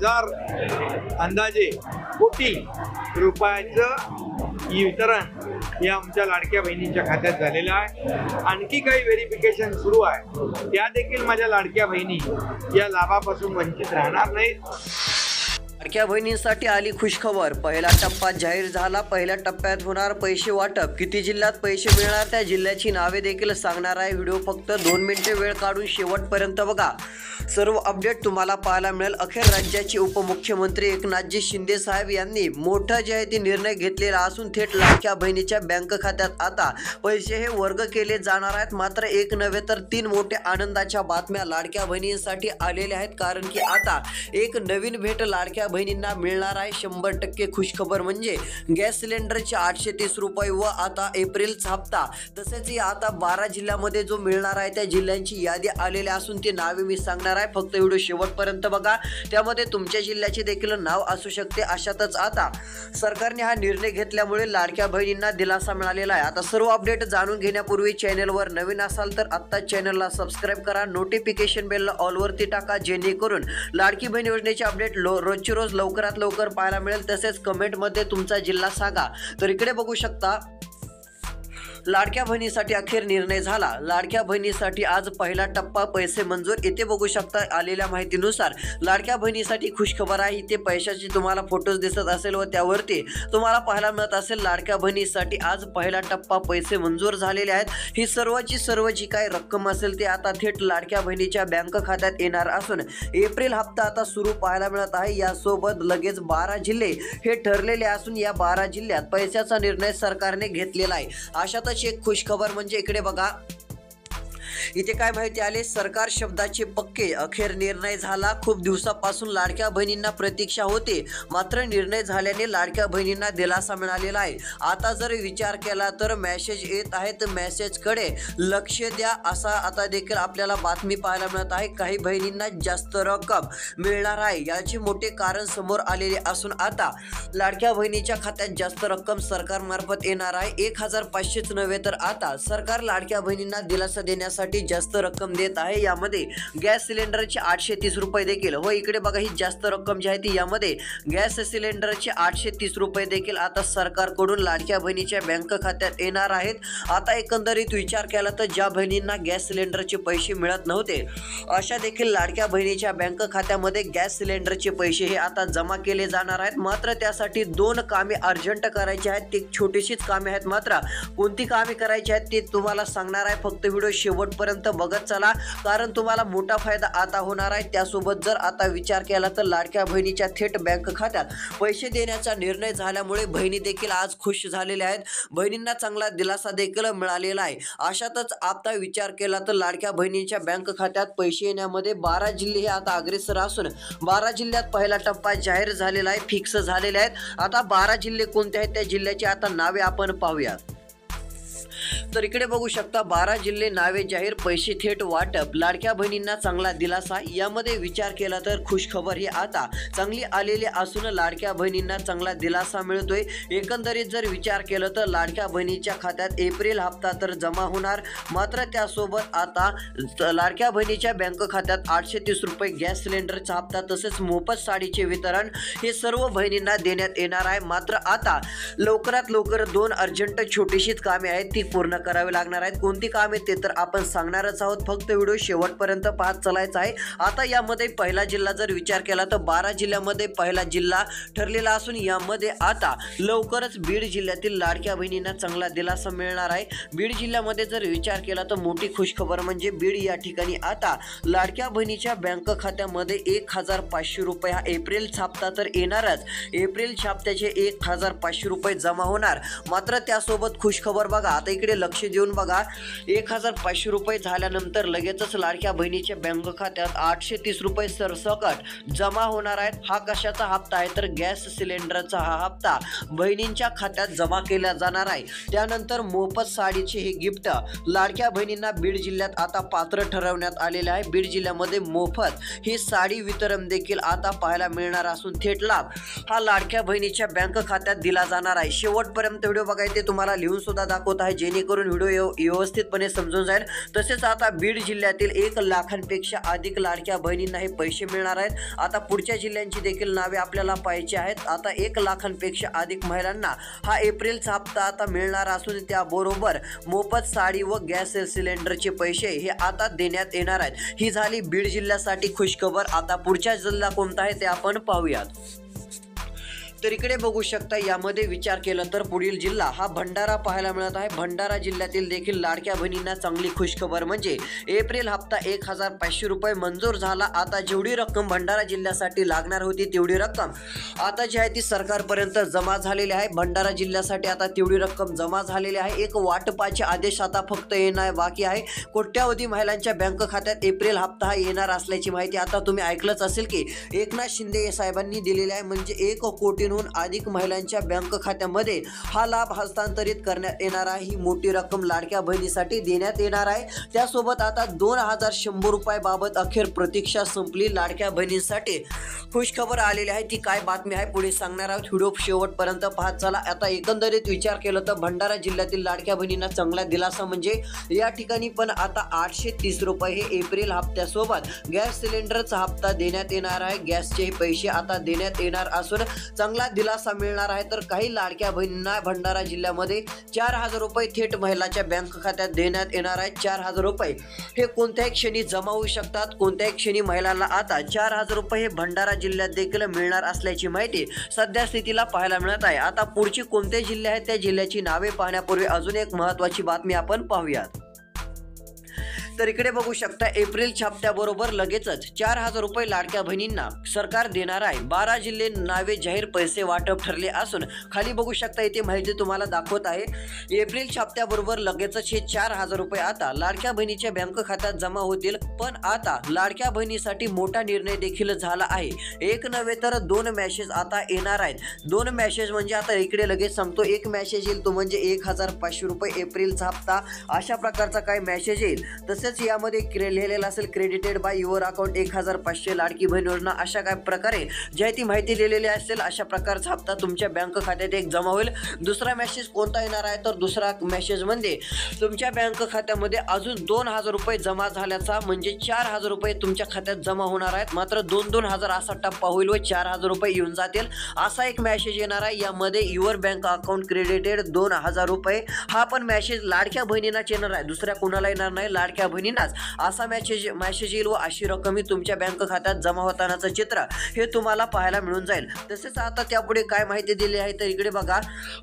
10,000 अंदाजे कोटी रुपयाचं वितरण या आमच्या लाडक्या बहिणींच्या खात्यात झालेलं आहे। आणखी काही व्हेरिफिकेशन सुरू आहे, त्या देखील माझ्या लाडक्या बहिणी या लाभापासून वंचित राहणार नाहीत। लाडक्या बहिणींसाठी आली खुशखबर, पहिला टप्पा जाहीर झाला। पहिल्या टप्प्यात होणार पैसे वाटप, किती जिल्ह्यात पैसे मिळणार त्या जिल्ह्याची नावे देखील सांगणार आहे। व्हिडिओ फक्त 2 मिनिटे वेळ काढून शेवटपर्यंत बघा, सर्व अपडेट तुम्हाला पाहायला मिळेल। अखेर राज्याचे उपमुख्यमंत्री एकनाथजी शिंदे साहेब यांनी मोठा जे आहे ते निर्णय घेतलेला असून थेट लाडक्या बहिणीच्या बँक खात्यात आता पैसे हे वर्ग केले जाणार आहेत। मात्र एक नव्हे तर 3 मोठ्या आनंदाच्या बातम्या लाडक्या बहिणींसाठी आलेल्या आहेत, कारण की आता एक नवीन भेट लाडक्या बहिणींना मिळणार आहे। 100% खुशखबर म्हणजे गॅस सिलेंडरचे 830 रुपये व आता एप्रिलचा हप्ता, तसेच आता 12 जिल्ह्यामध्ये जो मिळणार आहे त्या जिल्ह्यांची यादी आलेली असून ते नावे मी सांगणार आहे। फक्त व्हिडिओ शेवटपर्यंत बघा, त्यामध्ये तुमच्या जिल्ह्याचे देखील नाव असू शकते। अशातच आता सरकारने हा निर्णय घेतल्यामुळे लाडक्या बहिणींना दिलासा मिळालेला आहे। आता सर्व अपडेट जाणून घेण्यापूर्वी चॅनलवर नवीन असाल तर आत्ता चॅनलला सबस्क्राईब करा, नोटिफिकेशन बेलला ऑलवरती टाका, जेणेकरून लाडकी बहीण योजनेचे अपडेट रोजची रोज लवकरात लवकर पाहायला मिळेल। तसेच कमेंटमध्ये तुमचा जिल्हा सांगा। तर इकडे बघू शकता, लाडक्या बहिणीसाठी अखेर निर्णय झाला। लाडक्या बहिणीसाठी आज पहिला टप्पा पैसे मंजूर। इथे बघू शकता आलेल्या माहितीनुसार लाडक्या बहिणीसाठी खुशखबर आहे। इथे पैशाची तुम्हाला फोटोज दिसत असेल व त्यावरती तुम्हाला पाहायला मिळत असेल लाडक्या बहिणीसाठी आज पहिला टप्पा पैसे मंजूर झालेले आहेत। ही सर्व जी काही रक्कम असेल ते आता थेट लाडक्या बहिणीच्या बँक खात्यात येणार असून एप्रिल हप्ता आता सुरू पाहायला मिळत आहे। यासोबत लगेच 12 जिल्हे हे ठरलेले असून या 12 जिल्ह्यात पैशाचा निर्णय सरकारने घेतलेला आहे। अशातच एक खुशखबर म्हणजे इकडे बघा, इथे काय माहिती आले, सरकार शब्दाचे पक्के, अखेर निर्णय झाला। खूप दिवसापासून लाडक्या बहिणींना प्रतीक्षा होते, मात्र निर्णय झाल्याने लाडक्या बहिणींना दिलासा मिळालेला आहे। आता जर विचार केला तर मेसेज येत आहेत, मेसेजकडे लक्ष द्या असा आता देखील आपल्याला बातमी पाहायला मिळत आहे। काही बहिणींना जास्त रक्कम मिळणार आहे, याचे मोठे कारण समोर आलेले असून आता लाडक्या बहिणीच्या खात्यात जास्त रक्कम सरकारमार्फत येणार आहे। 1,500च नव्हे तर आता सरकार लाडक्या बहिणींना दिलासा देण्यासाठी जास्त रक्कम देत आहे। यामध्ये गॅस सिलेंडरचे 830 रुपये देखील, हो इकडे बघा, ही जास्त रक्कम जी आहे ती यामध्ये गॅस सिलेंडरचे 830 रुपये देखील आता सरकारकडून लाडक्या बहिणीच्या बँक खात्यात येणार आहेत। आता एकंदरीत विचार केला तर ज्या बहिणींना गॅस सिलेंडरचे पैसे मिळत नव्हते अशा देखील लाडक्या बहिणीच्या बँक खात्यामध्ये गॅस सिलेंडरचे पैसे हे आता जमा केले जाणार आहेत। मात्र त्यासाठी 2 कामे अर्जंट करायची आहेत, ती छोटीशीच कामे आहेत। मात्र कोणती कामे करायची आहेत ते तुम्हाला सांगणार आहे, फक्त व्हिडिओ शेवटपर्यंत बघत चला, कारण तुम्हाला मोठा फायदा आता होणार आहे। त्यासोबत जर आता विचार केला तर लाडक्या बहिणीच्या थेट बँक खात्यात पैसे देण्याचा निर्णय झाल्यामुळे बहिणी देखील आज खुश झालेल्या आहेत। बहिणींना चांगला दिलासा देखील मिळालेला आहे। अशातच आता विचार केला तर लाडक्या बहिणीच्या बँक खात्यात पैसे येण्यामध्ये 12 जिल्हे हे आता अग्रेसर असून 12 जिल्ह्यात पहिला टप्पा जाहीर झालेला आहे, फिक्स झालेले आहेत। आता 12 जिल्हे कोणते आहेत त्या जिल्ह्याची आता नावे आपण पाहूयात। तर इकडे बघू शकता 12 जिल्हे नावे जाहीर, पैसे थेट वाटप, लाडक्या बहिणींना चांगला दिलासा। यामध्ये विचार केला तर खुशखबर ही आता चांगली आलेली असून लाडक्या बहिणींना चांगला दिलासा मिळतोय। एकंदरीत जर विचार केला तर लाडक्या बहिणीच्या खात्यात एप्रिल हप्ता तर जमा होणार, मात्र त्यासोबत आता लाडक्या बहिणीच्या बँक खात्यात 830 रुपये गॅस सिलेंडरचा हप्ता तसेच मोफत साडीचे वितरण हे सर्व बहिणींना देण्यात येणार आहे। मात्र आता लवकरात लवकर 2 अर्जंट छोटीशीच कामे आहेत ती पूर्ण करावी लागणार आहेत। कोणती कामे ते तर आपण सांगणारच आहोत, फक्त व्हिडिओ शेवटपर्यंत पाहत चालायचा आहे। आता यामध्ये पहिला जिल्हा जर विचार केला तर 12 जिल्ह्यामध्ये पहिला जिल्हा ठरलेला असून यामध्ये आता लवकरच बीड जिल्ह्यातील लाडक्या बहिणींना चांगला दिलासा मिळणार आहे। बीड जिल्ह्यामध्ये जर विचार केला तर मोठी खुशखबर म्हणजे बीड या ठिकाणी आता लाडक्या बहिणीच्या बँक खात्यामध्ये 1,500 रुपये हा एप्रिलचा हप्ता तर येणारच, एप्रिलच्या हप्त्याचे 1,500 रुपये जमा होणार। मात्र त्यासोबत खुशखबर बघा, आता इकडे लक्ष देऊन बघा, 1,500 रुपये झाल्यानंतर लगेचच लाडक्या बहिणीच्या बँक खात्यात 830 रुपये सरसकट जमा होणार आहेत। हा कशाचा हप्ता आहे तर गॅस सिलेंडरचा हा हप्ता बहिणींच्या खात्यात जमा केला जाणार आहे। त्यानंतर मोफत साडीचे हे गिफ्ट लाडक्या बहिणींना बीड जिल्ह्यात आता पात्र ठरवण्यात आलेले आहे। बीड जिल्ह्यामध्ये मोफत ही साडी वितरण देखील आता पाहायला मिळणार असून थेट लाभ हा लाडक्या बहिणीच्या बँक खात्यात दिला जाणार आहे। शेवटपर्यंत व्हिडिओ बघायचे तुम्हाला लिहून सुद्धा दाखवत आहे, जेणे जेणेकरून व्हिडिओ व्यवस्थितपणे समजून जाईल। तसेच आता बीड जिल्ह्यातील 1 लाखांपेक्षा अधिक लाडक्या बहिणींना हे पैसे मिळणार आहेत। आता पुढच्या जिल्ह्यांची देखील नावे आपल्याला पाहायची आहेत। आता 1 लाखांपेक्षा अधिक महिलांना हा एप्रिलचा हप्ता आता मिळणार असून त्याबरोबर मोफत साडी व गॅस सिलेंडरचे पैसे हे आता देण्यात येणार आहेत। ही झाली बीड जिल्ह्यासाठी खुशखबर। आता पुढचा जिल्हा कोणता आहे ते आपण पाहूयात। तर इकडे बघू शकता, यामध्ये विचार केला तर पुढील जिल्हा हा भंडारा पाहायला मिळत आहे। भंडारा जिल्ह्यातील देखील लाडक्या बहिणींना चांगली खुशखबर म्हणजे एप्रिल हप्ता 1500 रुपये मंजूर झाला। आता जेवढी रक्कम भंडारा जिल्ह्यासाठी लागणार होती तेवढी रक्कम आता जी आहे ती सरकारपर्यंत जमा झालेली आहे। भंडारा जिल्ह्यासाठी आता तेवढी रक्कम जमा झालेली आहे। एक वाटपाचे आदेश आता फक्त येणार बाकी आहे। कोट्यावधी महिलांच्या बँक खात्यात एप्रिल हप्ता हा येणार असल्याची माहिती आता तुम्ही ऐकलंच असेल की एकनाथ शिंदे साहेबांनी दिलेली आहे। म्हणजे 1 कोटीहून अधिक महिलांच्या बँक खात्यामध्ये हा लाभ हस्तांतरित करण्यात येणार आहे। ही मोठी रक्कम लाडक्या बहिणीसाठी देण्यात येणार आहे। त्यासोबत आता 2100 रुपयाबाबत अखेर प्रतीक्षा संपली। लाडक्या बहिणींसाठी खुशखबर आलेली आहे। ती काय बातमी आहे पुढे सांगणार आहोत। व्हिडिओ शेवटपर्यंत पाहत चला। आता एकंदरीत विचार केला तर भंडारा जिल्ह्यातील लाडक्या बहिणींना चांगला दिलासा म्हणजे या ठिकाणी पण आता 830 रुपये हे एप्रिल हप्त्यासोबत गॅस सिलेंडरचा हप्ता देण्यात येणार आहे। गॅसचे पैसे आता देण्यात येणार असून चांगला दिलासा मिळणार आहे। तर काही लाडक्या बहिणींना भंडारा जिल्ह्यामध्ये 4000 रुपये थेट महिलाच्या बँक खात्यात देण्यात येणार आहे। 4000 रुपये हे कोणत्याही क्षणी जमा होऊ शकतात। कोणत्याही क्षणी महिलांना आता 4000 रुपये हे भंडारा जिल्ह्यात देखील मिळणार असल्याची माहिती सध्या स्थितीला पाहायला मिळत आहे। आता पुढची कोणते जिल्हे आहेत त्या जिल्ह्याची नावे पाहण्यापूर्वी अजून एक महत्त्वाची बातमी आपण पाहूयात। तर इकडे बघू शकता, एप्रिलच्या हप्त्याबरोबर लगेचच 4000 रुपये लाडक्या बहिणींना सरकार देणार आहे। 12 जिल्हे नावे जाहीर पैसे वाटप ठरले असून खाली बघू शकता इथे माहिती तुम्हाला दाखवत आहे। एप्रिलच्या हप्त्याबरोबर लगेचच हे 4000 रुपये आता लाडक्या बहिणीच्या बँक खात्यात जमा होतील। पण आता लाडक्या बहिणीसाठी मोठा निर्णय देखील झाला आहे। एक नव्हे तर 2 मेसेज आता येणार आहेत। 2 मेसेज म्हणजे आता इकडे लगेच सांगतो, एक मेसेज येईल तो म्हणजे 1500 रुपये एप्रिलचा हप्ता, अशा प्रकारचा काय मेसेज येईल। तसेच यामध्ये लिहिलेलं असेल credited by your account 1500 Ladki Bahin योजना, अशा काय प्रकारे जे ती माहिती लिहिलेली असेल अशा प्रकारचा हप्ता तुमच्या बँक खात्यात एक जमा होईल। दुसरा मेसेज कोणता येणार आहे तर दुसरा मेसेज म्हणजे तुमच्या बँक खात्यामध्ये अजून 2000 रुपये जमा झाल्याचा, म्हणजे 4000 रुपये तुमच्या खात्यात जमा होणार आहेत। मात्र 2-2000 असा टप्पा होईल व 4000 रुपये येऊन जातील असा एक मेसेज येणार आहे। यामध्ये युअर बँक अकाउंट क्रेडिटेड 2000 रुपये हा पण मेसेज लाडक्या बहिणींनाच येणार आहे, दुसऱ्या कोणाला येणार नाही, लाडक्या बहिणींनाच असा मेसेज येईल व अशी रक्कम तुमच्या बँक खात्यात जमा होतानाचं चित्र हे तुम्हाला पाहायला मिळून जाईल। तसेच आता त्यापुढे काय माहिती दिली आहे तर इकडे बघा,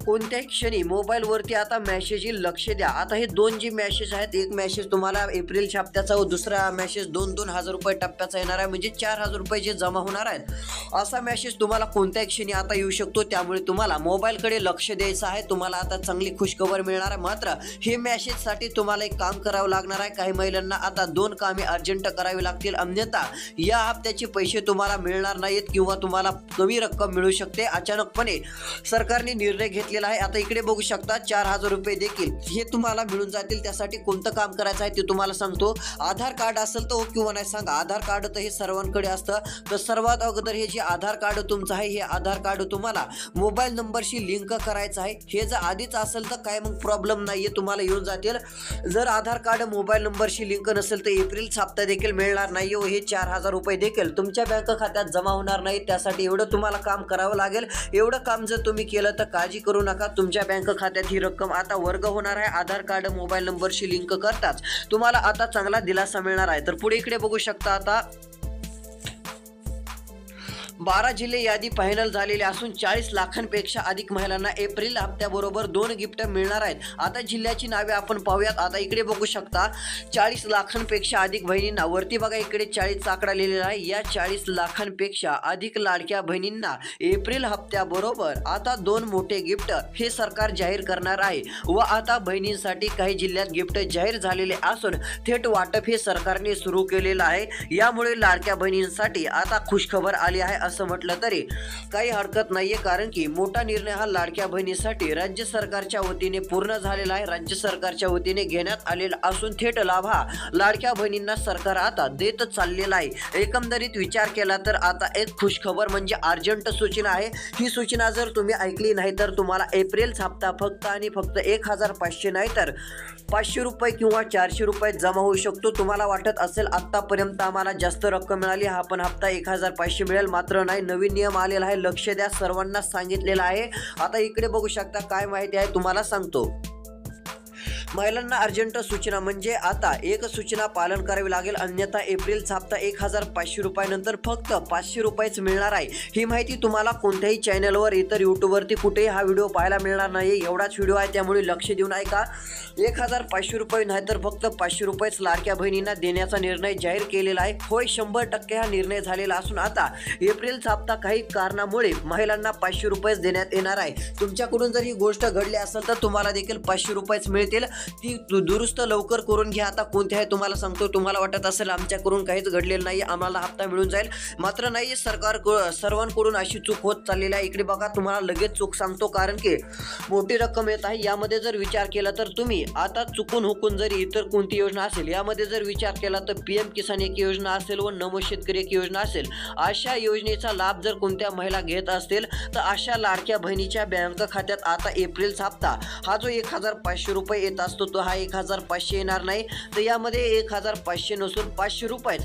कोणत्याही क्षणी मोबाईलवरती आता मेसेज येईल, लक्ष द्या। आता हे 2 जे मेसेज आहेत, एक मेसेज तुम्हाला एप्रिलच्या हप्त्याचा व दुसरा मेसेज 2-2000 रुपये टप्प्याचा येणार आहे, म्हणजे 4000 रुपये जे जमा होणार आहेत असा मेसेज तुम्हाला कोणत्याही क्षणी आता येऊ शकतो। त्यामुळे तुम्हाला मोबाईलकडे लक्ष द्यायचं आहे। तुम्हाला आता चांगली खुशखबर मिळणार आहे। मात्र हे मेसेजसाठी तुम्हाला एक काम करावं लागणार आहे। काही महिलांना आता 2 कामे अर्जंट करावी लागतील, अन्यथा या हप्त्याचे पैसे तुम्हाला मिळणार नाहीत किंवा तुम्हाला कमी रक्कम मिळू शकते। अचानकपणे सरकारने निर्णय घेतलेला आहे। आता इकडे बघू शकता 4000 रुपये देखील हे तुम्हाला मिळून जातील। त्यासाठी कोणतं काम करायचं आहे ते तुम्हाला सांगतो। आधार कार्ड असेल तर हो किंवा नाही सांगा, आधार कार्ड तर हे सर्वांकडे असतं। तर सर्वात अगोदर हे जे आधार कार्ड तुमचं आहे हे आधार कार्ड तुम्हाला मोबाईल नंबरशी लिंक करायचं आहे। हे जर आधीच असेल तर काय मग प्रॉब्लेम नाहीये, तुम्हाला येऊन जातील। जर आधार कार्ड मोबाईल नंबरशी लिंक नसेल तर एप्रिलचा हप्ता देखील मिळणार नाही व हे 4000 रुपये देखील तुमच्या बँक खात्यात जमा होणार नाही। त्यासाठी एवढं तुम्हाला काम करावं लागेल। एवढं काम जर तुम्ही केलं तर काळजी करू नका, तुमच्या बँक खात्यात ही रक्कम आता वर्ग होणार आहे। आधार कार्ड मोबाईल नंबरशी लिंक करताच तुम्हाला आता चांगला दिलासा मिळणार आहे। तर पुढे इकडे बघू शकता, आता 12 जिल्हे यादी फायनल झालेली असून 40 लाखांपेक्षा अधिक महिलांना एप्रिल हप्त्याबरोबर 2 गिफ्ट मिळणार आहेत। आता जिल्ह्याची नावे आपण पाहूयात। आता इकडे बघू शकता 40 लाखांपेक्षा अधिक बहिणींना, वरती बघा इकडे 40चा आकडा लिहिलेला आहे। या 40 लाखांपेक्षा अधिक लाडक्या बहिणींना एप्रिल हप्त्याबरोबर आता 2 मोठे गिफ्ट हे सरकार जाहीर करणार आहे व आता बहिणींसाठी काही जिल्ह्यात गिफ्ट जाहीर झालेले असून थेट वाटप हे सरकारने सुरू केलेलं आहे। यामुळे लाडक्या बहिणींसाठी आता खुशखबर आली आहे असं म्हटलं तरी काही हरकत नाहीये, कारण की मोठा निर्णय हा लाडक्या बहिणीसाठी राज्य सरकारच्या वतीने पूर्ण झालेला आहे. राज्य सरकारच्या वतीने घेण्यात आलेला असून थेट लाभ हा लाडक्या बहिणींना सरकार आता देत चाललेला आहे. एकंदरीत विचार केला तर आता एक खुशखबर म्हणजे अर्जंट सूचना आहे. ही सूचना जर तुम्ही ऐकली नाही तर तुम्हाला एप्रिलचा हप्ता फक्त आणि फक्त 1500 नाही तर 500 रुपये किंवा 400 रुपये जमा होऊ शकतो. तुम्हाला वाटत असेल आतापर्यंत आम्हाला जास्त रक्कम मिळाली, हा पण हप्ता 1500 मिळेल, मात्र नाही. नवीन नियम आलेला आहे, लक्ष द्या, सर्वांना सांगितलेलं आहे. आता इकडे बघू शकता काय माहिती आहे तुम्हाला सांगतो. महिलांना अर्जंट सूचना म्हणजे आता एक सूचना पालन करावी लागेल, अन्यथा एप्रिलचा हप्ता 1500 रुपयानंतर फक्त 500 रुपयेच मिळणार आहे. ही माहिती तुम्हाला कोणत्याही चॅनलवर इतर यूट्यूबवरती कुठेही हा व्हिडिओ पाहायला मिळणार नाही. एवढाच व्हिडिओ आहे, त्यामुळे लक्ष देऊन ऐका. 1500 रुपये नाही तर फक्त 500 रुपयेच लाडक्या बहिणींना देण्याचा निर्णय जाहीर केलेला आहे. होय, 100% हा निर्णय झालेला असून आता एप्रिलचा हप्ता काही कारणामुळे महिलांना 500 रुपयेच देण्यात येणार आहे. तुमच्याकडून जर ही गोष्ट घडली असेल तर तुम्हाला देखील 500 रुपयेच मिळतील. ती दुरुस्त लवकर करून घ्या. आता कोणते आहे तुम्हाला सांगतो. तुम्हाला वाटत असेल आमच्याकडून काहीच घडलेलं नाही, आम्हाला हप्ता मिळून जाईल, मात्र नाही. सर्वांकडून अशी चूक होत चाललेली आहे. इकडे बघा, तुम्हाला लगेच चूक सांगतो, कारण की मोठी रक्कम येत आहे. यामध्ये जर विचार केला तर तुम्ही आता चुकून हुकून जरी इतर कोणती योजना असेल यामध्ये जर विचार केला तर PM किसान एक योजना असेल व नमो शेतकरी एक योजना असेल, अशा योजनेचा लाभ जर कोणत्या महिला घेत असतील तर अशा लाडक्या बहिणीच्या बँक खात्यात आता एप्रिलचा हप्ता हा जो 1500 रुपये येत असतो तो हा 1500 येणार नाही. तर यामध्ये 1500 नसून 500 रुपये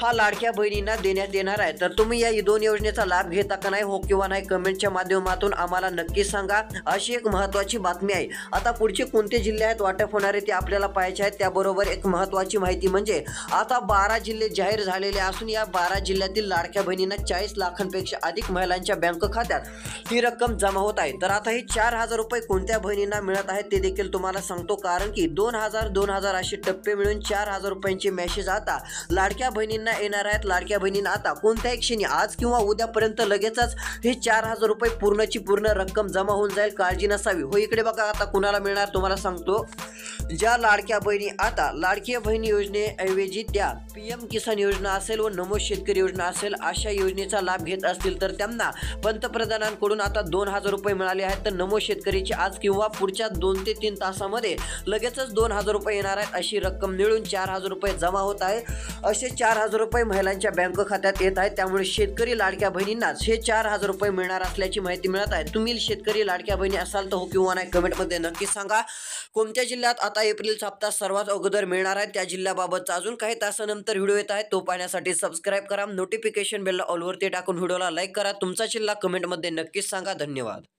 हा लाडक्या बहिणींना देण्यात येणार आहे. तर तुम्ही या दोन योजनेचा लाभ घेता का नाही, हो किंवा नाही, कमेंटच्या माध्यमातून आम्हाला नक्की सांगा. अशी एक महत्त्वाची बातमी आहे. आता पुढचे कोणते जिल्हे आहेत वाटप होणारे ते आपल्याला पाहायचे आहेत. त्याबरोबर एक महत्त्वाची माहिती म्हणजे आता 12 जिल्हे जाहीर झालेले असून या 12 जिल्ह्यातील लाडक्या बहिणींना 40 लाखांपेक्षा अधिक महिलांच्या बँक खात्यात ही रक्कम जमा होत आहे. तर आता ही 4000 रुपये कोणत्या बहिणींना मिळत आहेत ते देखील तुम्हाला सांगतो, कारण की 2000 असे टप्पे मिळून 4000 रुपयांचे मेसेज आता लाडक्या बहिणींना येणार आहेत. लाडक्या बहिणींना आता कोणत्याही क्षणी आज किंवा उद्यापर्यंत लगेचच हे 4000 रुपये पूर्णची पूर्ण रक्कम जमा होऊन जाईल, काळजी नसावी. हो, इकडे बघा, आता कुणाला मिळणार तुम्हाला सांगतो. ज्या लाडक्या बहिणी आता लाडकी बहिणी योजनेऐवजी त्या PM किसान योजना असेल व नमो शेतकरी योजना असेल अशा योजनेचा लाभ घेत असतील तर त्यांना पंतप्रधानांकडून आता 2000 रुपये मिळाले आहेत. तर नमो शेतकरीची आज किंवा पुढच्या 2 ते 3 तासामध्ये लगेचच 2000 रुपये येणार आहेत. अशी रक्कम मिळून 4000 रुपये जमा होत आहे. असे 4000 रुपये महिलांच्या बँक खात्यात येत आहेत. त्यामुळे शेतकरी लाडक्या बहिणींनाच हे 4000 रुपये मिळणार असल्याची माहिती मिळत आहे. तुम्ही शेतकरी लाडक्या बहिणी असाल तर हो किंवा नाही कमेंटमध्ये नक्की सांगा. कोणत्या जिल्ह्यात आता एप्रिलचा हप्ता सर्वात अगोदर मिळणार आहे त्या जिल्ह्याबाबतचा अजून काही तासानंतर व्हिडिओ येत आहे. तो पाहण्यासाठी सबस्क्राईब करा, नोटिफिकेशन बेल ऑलवरती टाकून व्हिडिओला लाईक करा. तुमचा जिल्हा कमेंटमध्ये नक्कीच सांगा. धन्यवाद.